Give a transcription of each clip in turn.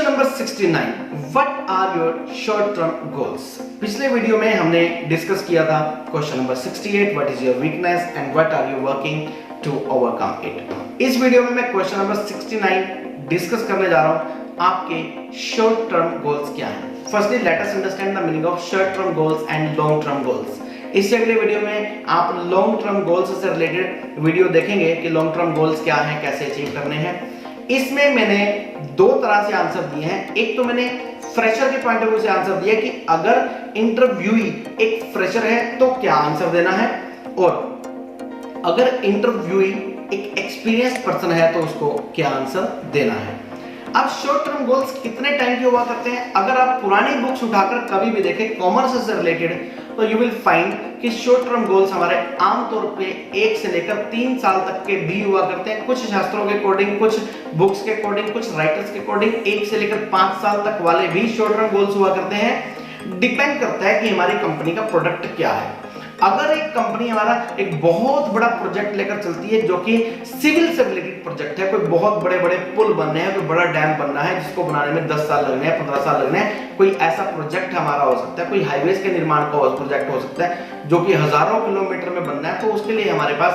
Number 69, what are your short term goals. पिछले video में हमने डिस्कस किया था question number 68, what is your weakness and what are you working to overcome it. इस video में मैं क्वेश्चन नंबर 69 डिस्कस करने जा रहा हूं, आपके शॉर्ट टर्म गोल्स क्या हैं। Firstly let us understand the meaning of short term goals and long term goals. इससे अगले वीडियो में आप लॉन्ग टर्म गोल्स से रिलेटेड वीडियो देखेंगे कि लॉन्ग टर्म गोल्स क्या हैं, कैसे अचीव करने हैं। इसमें मैंने दो तरह से आंसर दिए हैं। एक तो मैंने फ्रेशर के पॉइंट ऑफ व्यू से आंसर दिया कि अगर इंटरव्यूई एक फ्रेशर है तो क्या आंसर देना है, और अगर इंटरव्यूई एक एक्सपीरियंस पर्सन है तो उसको क्या आंसर देना है। अब शॉर्ट टर्म गोल्स कितने टाइम के हुआ करते हैं? अगर आप पुरानी बुक्स उठाकर कभी भी देखें कॉमर्स से रिलेटेड, तो यू विल फाइंड कि शॉर्ट टर्म गोल्स हमारे आमतौर पे 1 से लेकर 3 साल तक के भी हुआ करते हैं। कुछ शास्त्रों के अकॉर्डिंग, कुछ बुक्स के अकॉर्डिंग, कुछ राइटर्स के अकॉर्डिंग 1 से लेकर 5 साल तक वाले भी शॉर्ट टर्म गोल्स हुआ करते हैं। डिपेंड करता है कि हमारी कंपनी का प्रोडक्ट क्या है। अगर एक कंपनी हमारा एक बहुत बड़ा प्रोजेक्ट लेकर चलती है जो कि सिविल से रिलेटेड प्रोजेक्ट है, कोई बहुत बड़े बड़े पुल बनने हैं, कोई बड़ा डैम बनना है जिसको बनाने में 10 साल लगने हैं, 15 साल लगने हैं, कोई ऐसा प्रोजेक्ट हमारा हो सकता है, कोई हाईवेज के निर्माण का प्रोजेक्ट हो सकता है जो कि हजारों किलोमीटर में बनना है, तो उसके लिए हमारे पास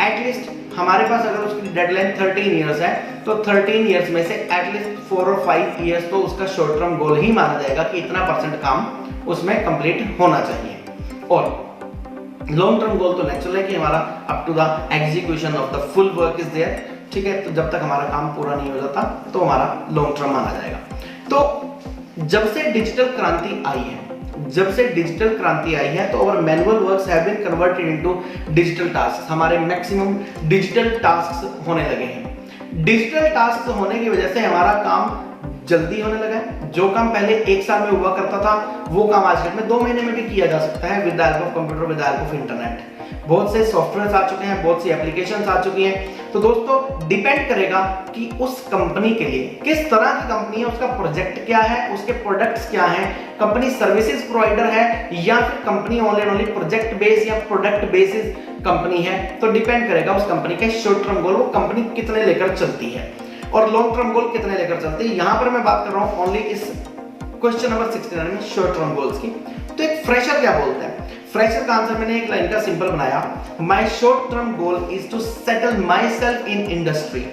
एटलीस्ट अगर उसकी डेडलाइन 13 इयर्स है तो 13 इयर्स में से एटलीस्ट 4 और 5 इयर्स तो उसका शॉर्ट टर्म गोल ही माना जाएगा कि इतना % काम उसमें कंप्लीट होना चाहिए। और लॉन्ग टर्म गोल तो नेचुरल है कि हमारा up to the execution of the full work is there, ठीक है। तो जब तक हमारा काम पूरा नहीं हो जाता तो हमारा लॉन्ग टर्म माना जाएगा। तो जब से डिजिटल क्रांति आई है तो और manual works have been converted into digital task. हमारे मैक्सिमम डिजिटल टास्क होने लगे हैं। डिजिटल टास्क होने की वजह से हमारा काम जल्दी होने लगा है। जो काम पहले 1 साल में हुआ करता था वो काम आजकल में 2 महीने में भी किया जा सकता है with the help of computer, with the help of internet. बहुत से सॉफ्टवेयर्स आ चुके हैं, बहुत सी एप्लीकेशंस आ चुकी हैं। तो दोस्तों डिपेंड करेगा कि उस कंपनी के लिए किस तरह की कंपनी है, उसका प्रोजेक्ट क्या है, उसके प्रोडक्ट्स क्या हैं, कंपनी सर्विसेज प्रोवाइडर है या फिर कंपनी ओनली प्रोजेक्ट बेस्ड या प्रोडक्ट बेसिस कंपनी है। तो डिपेंड करेगा उस कंपनी के शॉर्ट टर्म गोल, वो कंपनी कितने लेकर चलती है और लॉन्ग टर्म गोल कितने लेकर चलते हैं। यहां पर मैं बात कर रहा हूं ओनली इस क्वेश्चन नंबर 69 में शॉर्ट टर्म गोल्स की। तो एक फ्रेशर क्या बोलता है? फ्रेशर का आंसर मैंने एक लाइन का सिंपल बनाया, my short term goal is to settle myself in industry.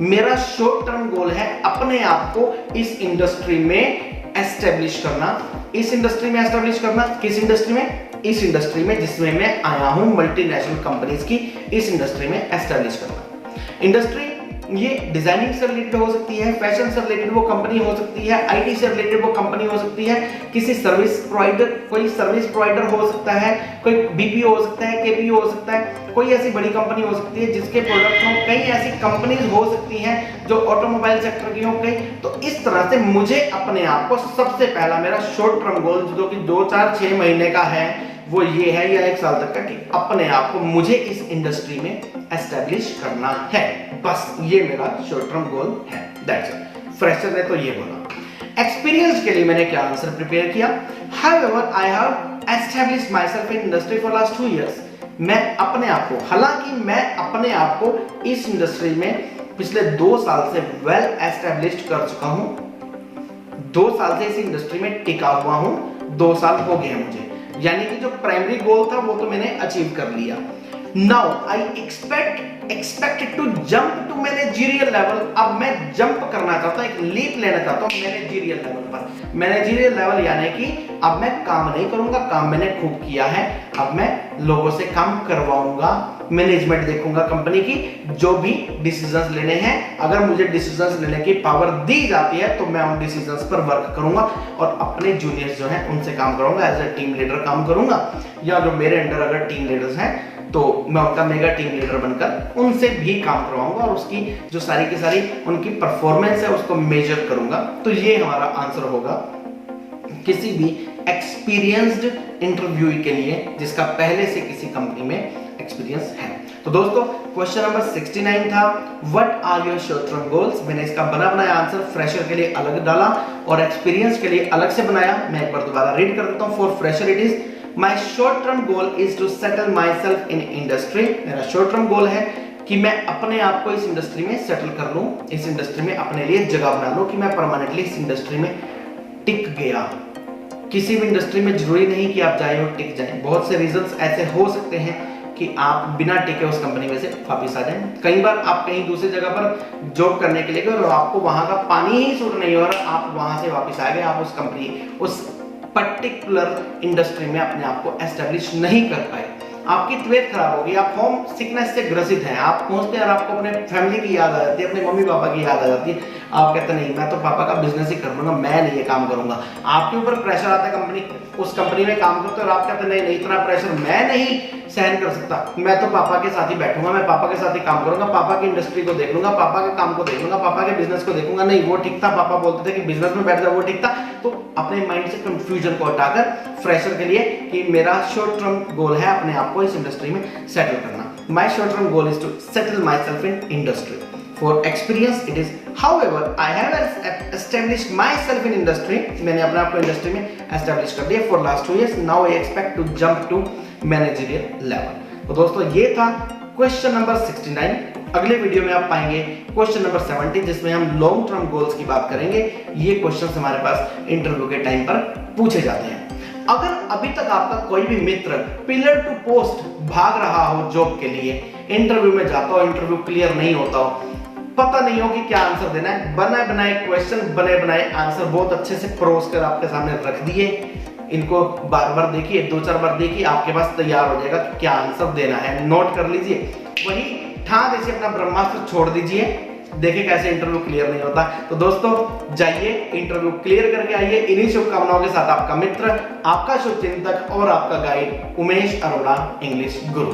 मेरा शॉर्ट टर्म गोल है अपने आप को इस इंडस्ट्री में एस्टेब्लिश करना। इस इंडस्ट्री में एस्टेब्लिश करना, किस इंडस्ट्री में? इस इंडस्ट्री में जिसमें मैं आया हूं, मल्टीनेशनल कंपनीज की इस इंडस्ट्री में एस्टेब्लिश करना। इंडस्ट्री ये डिजाइनिंग से रिलेटेड हो सकती है, फैशन से रिलेटेड वो कंपनी हो सकती है, आईटी से रिलेटेड वो कंपनी हो सकती है, किसी सर्विस प्रोवाइडर, कोई सर्विस प्रोवाइडर हो सकता है, कोई बीपीओ हो सकता है, केपीओ हो सकता है, कोई ऐसी बड़ी कंपनी हो सकती है जिसके प्रोडक्ट हो, कई ऐसी कंपनीज हो सकती हैं जो ऑटोमोबाइल सेक्टर की हो कई। तो इस तरह से मुझे अपने आप को सबसे पहला मेरा शॉर्ट टर्म गोल जो कि 2, 4, 6 महीने का है वो ये है, या 1 साल तक का, कि अपने आप को मुझे इस इंडस्ट्री में एस्टेब्लिश करना है। बस ये मेरा शॉर्ट टर्म गोल है। That's it. फ्रेशर ने तो ये बोला। एक्सपीरियंस के लिए मैंने क्या आंसर प्रिपेयर किया? However I have established my self in industry for last 2 years. मैं अपने आप को इस इंडस्ट्री में पिछले 2 साल से वेल एस्टैब्लिश्ड कर चुका हूं। 2 साल से इस इंडस्ट्री में टिका हुआ हूं, 2 साल हो गए मुझे, यानी कि जो प्राइमरी गोल था वो तो मैंने अचीव कर लिया। Now I expect to jump to managerial level. अब मैं जंप करना चाहता हूं, एक लीप लेना चाहता हूं मैनेजरियल लेवल पर। मैनेजरियल लेवल यानी कि अब मैं काम नहीं करूंगा, काम मैंने खूब किया है, अब मैं लोगों से काम करवाऊंगा, मैनेजमेंट देखूंगा कंपनी की, जो भी डिसीजंस लेने हैं, अगर मुझे डिसीजंस लेने की पावर दी जाती है तो मैं उन डिसीजंस पर वर्क करूंगा और अपने जूनियर्स जो हैं उनसे काम कराऊंगा, एज ए टीम लीडर काम करूंगा, या जो मेरे अंडर अगर टीम लीडर्स हैं तो मैं उनका मेगा टीम लीडर बनकर उनसे भी काम करवाऊंगा और उसकी जो सारी की सारी उनकी परफॉर्मेंस है उसको मेजर करूंगा। तो ये हमारा आंसर होगा किसी भी एक्सपीरियंस्ड इंटरव्यू के लिए जिसका पहले से किसी कंपनी में एक्सपीरियंस है। तो दोस्तों क्वेश्चन नंबर 69 था, what are your short term goals. मैंने इसका बना बनाया आंसर फ्रेशर के लिए अलग डाला और एक्सपीरियंस के लिए अलग से बनाया। मैं एक बार दोबारा रीड कर देता हूं। For fresher it is my short term goal is to settle myself in industry. मेरा शॉर्ट टर्म गोल है कि मैं अपने आप को इस इंडस्ट्री में सेटल कर लूं, इस इंडस्ट्री में अपने लिए जगह बना लूं कि मैं परमानेंटली इस इंडस्ट्री में टिक गया। किसी भी इंडस्ट्री में जरूरी नहीं कि आप जाएं और टिक जाएं। बहुत से रीजंस ऐसे हो सकते हैं कि आप बिना टिके उस कंपनी में से वापस आ जाएं। कई बार आप कहीं दूसरी जगह पर जॉब करने के लिए गए और आपको वहां का पानी ही सूट नहीं हो रहा, आप वहां से वापस आ गए, आप उस कंपनी, उस पर्टिकुलर इंडस्ट्री में अपने आप को एस्टेब्लिश नहीं कर पाए, आपकी तबीयत खराब होगी, आप होम सिकनेस से ग्रसित हैं, आप पहुंचते हैं और आपको अपने फैमिली की याद आ जाती है, अपने मम्मी पापा की याद आ जाती है, आप कहते नहीं मैं तो पापा का बिजनेस ही कर लूंगा, मैं नहीं ये काम करूंगा। आपके ऊपर प्रेशर आता है, कंपनी, उस कंपनी में काम करते और आप कहते नहीं नहीं इतना प्रेशर मैं नहीं सहन कर सकता, मैं तो पापा के साथ ही बैठूंगा, मैं पापा के साथ ही काम करूंगा, पापा की इंडस्ट्री को देख लूंगा, पापा के काम को देख लूंगा, पापा के बिजनेस को देखूंगा। नहीं वो ठीक था, पापा बोलते थे कि बिजनेस में बैठ जा, वो ठीक था। तो अपने माइंड से कंफ्यूजन को हटाकर फ्रेशर के लिए कि मेरा शॉर्ट टर्म गोल है अपने आप को इस इंडस्ट्री में सेटल करना। My short term goal is to settle myself in industry. For experience it is, however, I have established myself in industry. मैंने अपने आप को इंडस्ट्री में एस्टेब्लिश कर दिया for last 2 years. Now I expect to jump to managerial level. तो दोस्तों ये था क्वेश्चन नंबर 69। अगले वीडियो में आप पाएंगे क्वेश्चन नंबर 70 जिसमें हम लॉन्ग टर्म गोल्स की बात करेंगे। ये क्वेश्चन हमारे पास इंटरव्यू के टाइम पर पूछे जाते हैं। अगर अभी तक आपका कोई भी मित्र पिलर टू पोस्ट भाग रहा हो जॉब के लिए, इंटरव्यू में जाता हो, इंटरव्यू क्लियर नहीं होता हो, पता नहीं हो कि क्या आंसर देना है, बने बनाए क्वेश्चन, बने बनाए आंसर बहुत अच्छे से परोस कर आपके सामने रख दिए, इनको बार बार देखिए, 2-4 बार देखिए, आपके पास तैयार हो जाएगा कि क्या आंसर देना है, नोट कर लीजिए, वही ठान ऐसे अपना ब्रह्मास्त्र छोड़ दीजिए, देखिए कैसे इंटरव्यू क्लियर नहीं होता। तो दोस्तों जाइए इंटरव्यू क्लियर करके आइए। इन्हीं शुभकामनाओं के साथ आपका मित्र, आपका शुभचिंतक और आपका गाइड उमेश अरोड़ा, इंग्लिश गुरु।